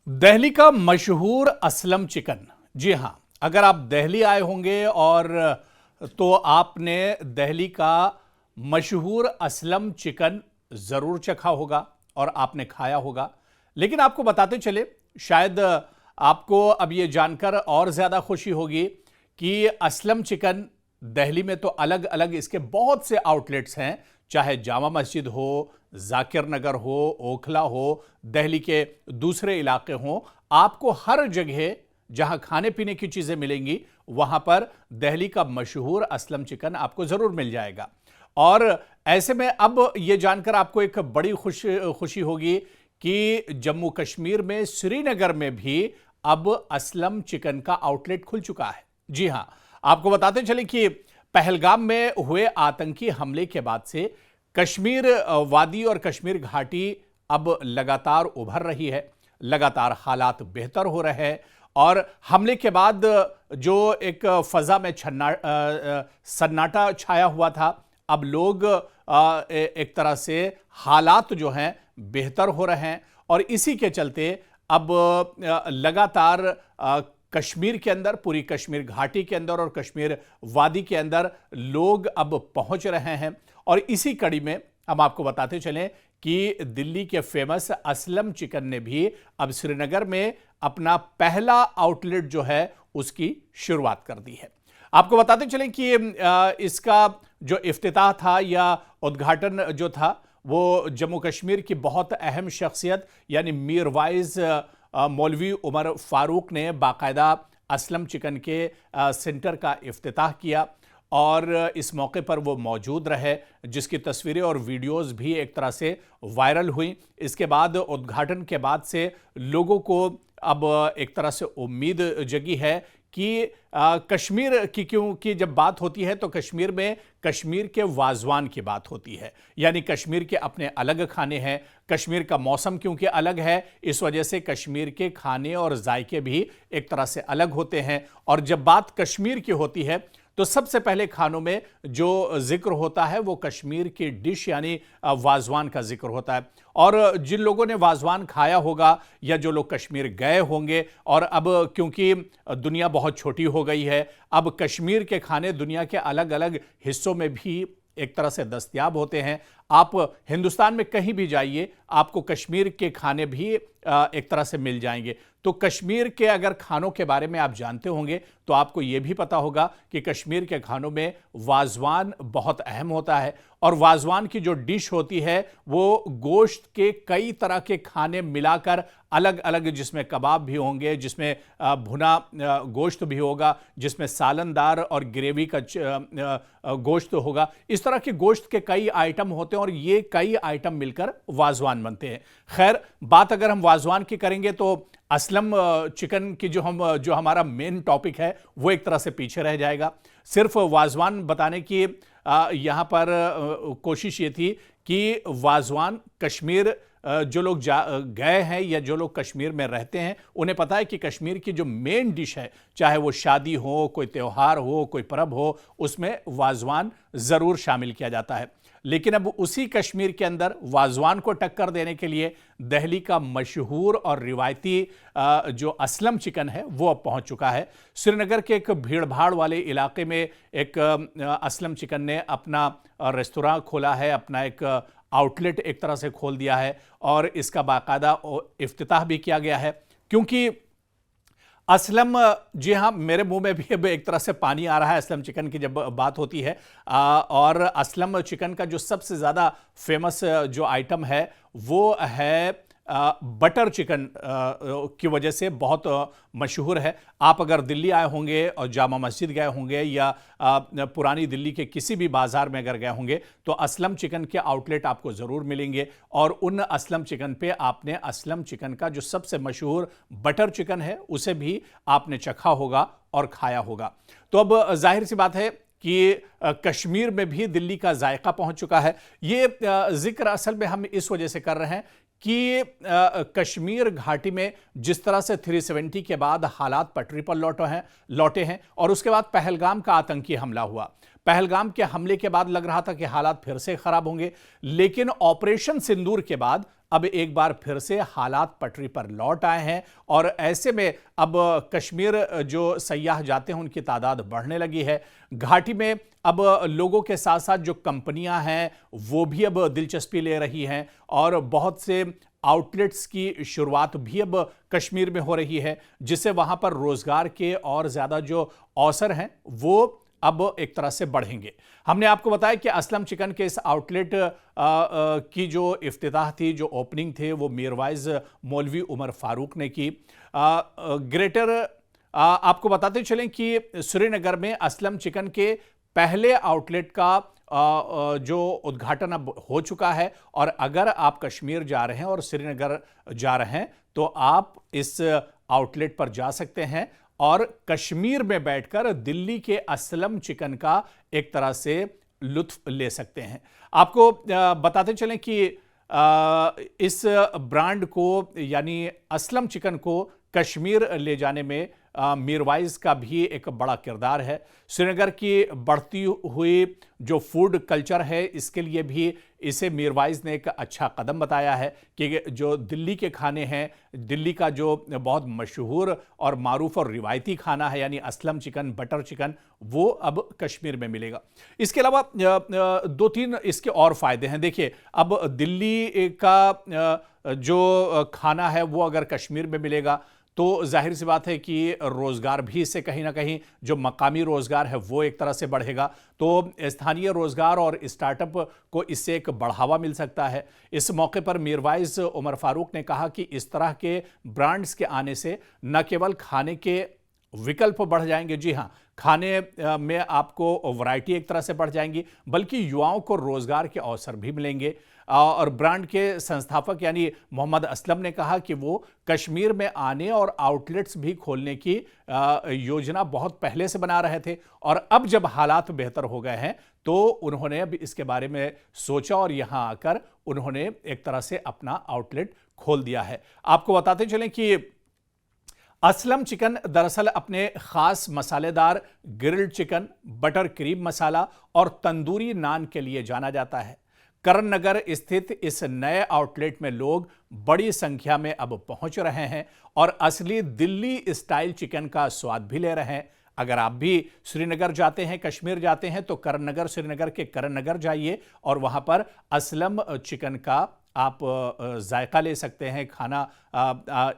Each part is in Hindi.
दिल्ली का मशहूर असलम चिकन। जी हां, अगर आप दिल्ली आए होंगे और तो आपने दिल्ली का मशहूर असलम चिकन ज़रूर चखा होगा और आपने खाया होगा। लेकिन आपको बताते चले, शायद आपको अब ये जानकर और ज़्यादा खुशी होगी कि असलम चिकन दिल्ली में तो अलग अलग इसके बहुत से आउटलेट्स हैं, चाहे जामा मस्जिद हो, जाकिर नगर हो, ओखला हो, दिल्ली के दूसरे इलाके हों। आपको हर जगह जहां खाने पीने की चीजें मिलेंगी वहां पर दिल्ली का मशहूर असलम चिकन आपको जरूर मिल जाएगा। और ऐसे में अब यह जानकर आपको एक बड़ी खुशी होगी कि जम्मू कश्मीर में श्रीनगर में भी अब असलम चिकन का आउटलेट खुल चुका है। जी हां, आपको बताते चले कि पहलगाम में हुए आतंकी हमले के बाद से कश्मीर वादी और कश्मीर घाटी अब लगातार उभर रही है, लगातार हालात बेहतर हो रहे हैं। और हमले के बाद जो एक फजा में सन्नाटा छाया हुआ था, अब लोग एक तरह से हालात जो हैं बेहतर हो रहे हैं। और इसी के चलते अब लगातार कश्मीर के अंदर, पूरी कश्मीर घाटी के अंदर और कश्मीर वादी के अंदर लोग अब पहुंच रहे हैं। और इसी कड़ी में हम आपको बताते चलें कि दिल्ली के फेमस असलम चिकन ने भी अब श्रीनगर में अपना पहला आउटलेट जो है उसकी शुरुआत कर दी है। आपको बताते चलें कि इसका जो इफ्तिताह था या उद्घाटन जो था वो जम्मू कश्मीर की बहुत अहम शख्सियत यानी मीरवाइज मौलवी उमर फारूक ने बाकायदा असलम चिकन के सेंटर का इफ्तिताह किया और इस मौके पर वो मौजूद रहे, जिसकी तस्वीरें और वीडियोस भी एक तरह से वायरल हुई। इसके बाद उद्घाटन के बाद से लोगों को अब एक तरह से उम्मीद जगी है कि कश्मीर की, क्योंकि जब बात होती है तो कश्मीर में कश्मीर के वाजवान की बात होती है, यानी कश्मीर के अपने अलग खाने हैं। कश्मीर का मौसम क्योंकि अलग है, इस वजह से कश्मीर के खाने और जायके भी एक तरह से अलग होते हैं। और जब बात कश्मीर की होती है तो सबसे पहले खानों में जो जिक्र होता है वो कश्मीर की डिश यानी वाजवान का जिक्र होता है। और जिन लोगों ने वाजवान खाया होगा या जो लोग कश्मीर गए होंगे, और अब क्योंकि दुनिया बहुत छोटी हो गई है, अब कश्मीर के खाने दुनिया के अलग अलग हिस्सों में भी एक तरह से दस्तयाब होते हैं। आप हिंदुस्तान में कहीं भी जाइए, आपको कश्मीर के खाने भी एक तरह से मिल जाएंगे। तो कश्मीर के अगर खानों के बारे में आप जानते होंगे तो आपको यह भी पता होगा कि कश्मीर के खानों में वाजवान बहुत अहम होता है। और वाजवान की जो डिश होती है वो गोश्त के कई तरह के खाने मिलाकर अलग अलग, जिसमें कबाब भी होंगे, जिसमें भुना गोश्त भी होगा, जिसमें सालनदार और ग्रेवी का गोश्त होगा। इस तरह के गोश्त के कई आइटम होते हैं और ये कई आइटम मिलकर वाजवान बनते हैं। खैर, बात अगर हम वाजवान की करेंगे तो असलम चिकन की जो हमारा मेन टॉपिक है वो एक तरह से पीछे रह जाएगा। सिर्फ वाजवान बताने की यहाँ पर कोशिश ये थी कि वाजवान कश्मीर जो लोग गए हैं या जो लोग कश्मीर में रहते हैं उन्हें पता है कि कश्मीर की जो मेन डिश है, चाहे वो शादी हो, कोई त्यौहार हो, कोई पर्व हो, उसमें वाजवान ज़रूर शामिल किया जाता है। लेकिन अब उसी कश्मीर के अंदर वाजवान को टक्कर देने के लिए दिल्ली का मशहूर और रिवायती जो असलम चिकन है वो अब पहुंच चुका है। श्रीनगर के एक भीड़भाड़ वाले इलाके में एक असलम चिकन ने अपना रेस्तोरां खोला है, अपना एक आउटलेट एक तरह से खोल दिया है और इसका बाकायदा इफ्तिताह भी किया गया है। क्योंकि असलम, जी हाँ, मेरे मुंह में भी अब एक तरह से पानी आ रहा है असलम चिकन की जब बात होती है। और असलम चिकन का जो सबसे ज़्यादा फेमस जो आइटम है वो है बटर चिकन की वजह से बहुत मशहूर है। आप अगर दिल्ली आए होंगे और जामा मस्जिद गए होंगे या पुरानी दिल्ली के किसी भी बाज़ार में अगर गए होंगे तो असलम चिकन के आउटलेट आपको ज़रूर मिलेंगे। और उन असलम चिकन पे आपने असलम चिकन का जो सबसे मशहूर बटर चिकन है उसे भी आपने चखा होगा और खाया होगा। तो अब जाहिर सी बात है कि कश्मीर में भी दिल्ली का जायका पहुंच चुका है। ये जिक्र असल में हम इस वजह से कर रहे हैं कि कश्मीर घाटी में जिस तरह से 370 के बाद हालात पटरी पर लौटे हैं और उसके बाद पहलगाम का आतंकी हमला हुआ। पहलगाम के हमले के बाद लग रहा था कि हालात फिर से खराब होंगे, लेकिन ऑपरेशन सिंदूर के बाद अब एक बार फिर से हालात पटरी पर लौट आए हैं और ऐसे में अब कश्मीर जो सयाह जाते हैं उनकी तादाद बढ़ने लगी है। घाटी में अब लोगों के साथ साथ जो कंपनियां हैं वो भी अब दिलचस्पी ले रही हैं और बहुत से आउटलेट्स की शुरुआत भी अब कश्मीर में हो रही है, जिससे वहां पर रोजगार के और ज्यादा जो अवसर हैं वो अब एक तरह से बढ़ेंगे। हमने आपको बताया कि असलम चिकन के इस आउटलेट की जो इफ्तिताह थी, जो ओपनिंग थे, वो मीरवाइज मौलवी उमर फारूक ने की। ग्रेटर आपको बताते चलें कि श्रीनगर में असलम चिकन के पहले आउटलेट का जो उद्घाटन अब हो चुका है और अगर आप कश्मीर जा रहे हैं और श्रीनगर जा रहे हैं तो आप इस आउटलेट पर जा सकते हैं और कश्मीर में बैठकर दिल्ली के असलम चिकन का एक तरह से लुत्फ ले सकते हैं। आपको बताते चलें कि इस ब्रांड को यानी असलम चिकन को कश्मीर ले जाने में मीरवाइज का भी एक बड़ा किरदार है। श्रीनगर की बढ़ती हुई जो फूड कल्चर है, इसके लिए भी इसे मीरवाइज ने एक अच्छा कदम बताया है कि जो दिल्ली के खाने हैं, दिल्ली का जो बहुत मशहूर और मारूफ और रिवायती खाना है यानी असलम चिकन, बटर चिकन, वो अब कश्मीर में मिलेगा। इसके अलावा दो तीन इसके और फायदे हैं। देखिए, अब दिल्ली का जो खाना है वो अगर कश्मीर में मिलेगा तो जाहिर सी बात है कि रोजगार भी इससे कहीं ना कहीं जो मकामी रोजगार है वो एक तरह से बढ़ेगा, तो स्थानीय रोजगार और स्टार्टअप को इससे एक बढ़ावा मिल सकता है। इस मौके पर मीरवाइज उमर फारूक ने कहा कि इस तरह के ब्रांड्स के आने से न केवल खाने के विकल्प बढ़ जाएंगे, जी हाँ, खाने में आपको वैरायटी एक तरह से बढ़ जाएंगी, बल्कि युवाओं को रोजगार के अवसर भी मिलेंगे। और ब्रांड के संस्थापक यानी मोहम्मद असलम ने कहा कि वो कश्मीर में आने और आउटलेट्स भी खोलने की योजना बहुत पहले से बना रहे थे और अब जब हालात बेहतर हो गए हैं तो उन्होंने अब इसके बारे में सोचा और यहां आकर उन्होंने एक तरह से अपना आउटलेट खोल दिया है। आपको बताते चलें कि असलम चिकन दरअसल अपने खास मसालेदार ग्रिल्ड चिकन, बटर क्रीम मसाला और तंदूरी नान के लिए जाना जाता है। करण नगर स्थित इस नए आउटलेट में लोग बड़ी संख्या में अब पहुंच रहे हैं और असली दिल्ली स्टाइल चिकन का स्वाद भी ले रहे हैं। अगर आप भी श्रीनगर जाते हैं, कश्मीर जाते हैं तो करण नगर, श्रीनगर के करण नगर जाइए और वहां पर असलम चिकन का आप जायका ले सकते हैं। खाना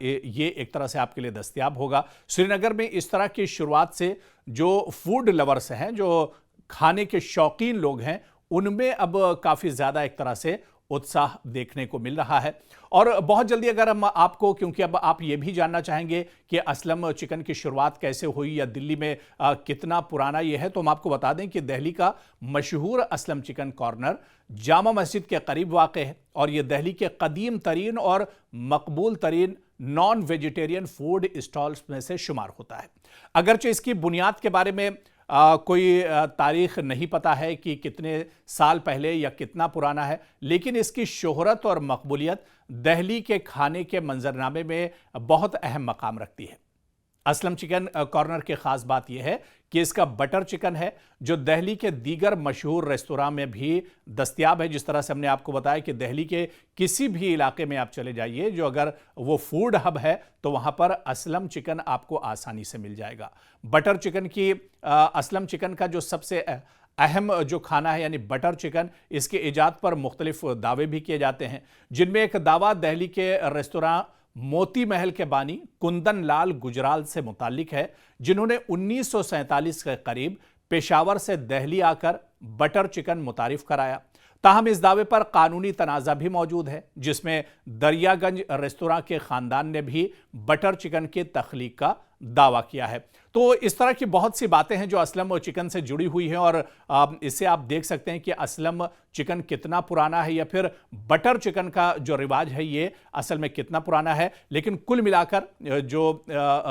ये एक तरह से आपके लिए दस्तयाब होगा। श्रीनगर में इस तरह की शुरुआत से जो फूड लवर्स हैं, जो खाने के शौकीन लोग हैं, उनमें अब काफ़ी ज़्यादा एक तरह से उत्साह देखने को मिल रहा है। और बहुत जल्दी अगर हम आपको, क्योंकि अब आप ये भी जानना चाहेंगे कि असलम चिकन की शुरुआत कैसे हुई या दिल्ली में कितना पुराना ये है, तो हम आपको बता दें कि दिल्ली का मशहूर असलम चिकन कॉर्नर जामा मस्जिद के करीब वाक़ है और ये दिल्ली के कदीम तरीन और मकबूल तरीन नॉन वेजिटेरियन फूड स्टॉल्स में से शुमार होता है। अगरचे इसकी बुनियाद के बारे में कोई तारीख नहीं पता है कि कितने साल पहले या कितना पुराना है, लेकिन इसकी शोहरत और मकबूलियत दिल्ली के खाने के मंजरनामे में बहुत अहम मकाम रखती है। असलम चिकन कॉर्नर की खास बात यह है कि इसका बटर चिकन है जो दिल्ली के दीगर मशहूर रेस्तोरां में भी दस्तयाब है। जिस तरह से हमने आपको बताया कि दिल्ली के किसी भी इलाके में आप चले जाइए, जो अगर वो फूड हब है तो वहां पर असलम चिकन आपको आसानी से मिल जाएगा। बटर चिकन की असलम चिकन का जो सबसे अहम जो खाना है यानी बटर चिकन, इसके इजाद पर मुख्तलिफ दावे भी किए जाते हैं, जिनमें एक दावा दिल्ली के रेस्तोरां मोती महल के बानी कुंदन लाल गुजराल से मुताल्लिक है, जिन्होंने 1947 के करीब पेशावर से दिल्ली आकर बटर चिकन मुतारिफ कराया। ताहम इस दावे पर कानूनी तनाज़ा भी मौजूद है, जिसमें दरियागंज रेस्तोरां के खानदान ने भी बटर चिकन की तख्लीक का दावा किया है। तो इस तरह की बहुत सी बातें हैं जो असलम चिकन से जुड़ी हुई हैं और इससे आप देख सकते हैं कि असलम चिकन कितना पुराना है या फिर बटर चिकन का जो रिवाज है ये असल में कितना पुराना है। लेकिन कुल मिलाकर जो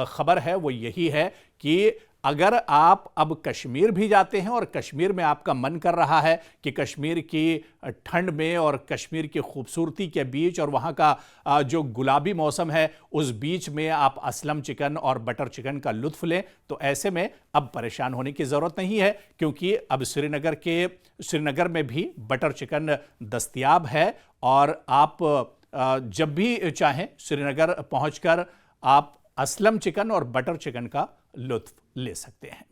खबर है वो यही है कि अगर आप अब कश्मीर भी जाते हैं और कश्मीर में आपका मन कर रहा है कि कश्मीर की ठंड में और कश्मीर की खूबसूरती के बीच और वहाँ का जो गुलाबी मौसम है उस बीच में आप असलम चिकन और बटर चिकन का लुत्फ लें, तो ऐसे में अब परेशान होने की ज़रूरत नहीं है, क्योंकि अब श्रीनगर में भी बटर चिकन दस्तयाब है और आप जब भी चाहें श्रीनगर पहुंचकर आप असलम चिकन और बटर चिकन का लुत्फ ले सकते हैं।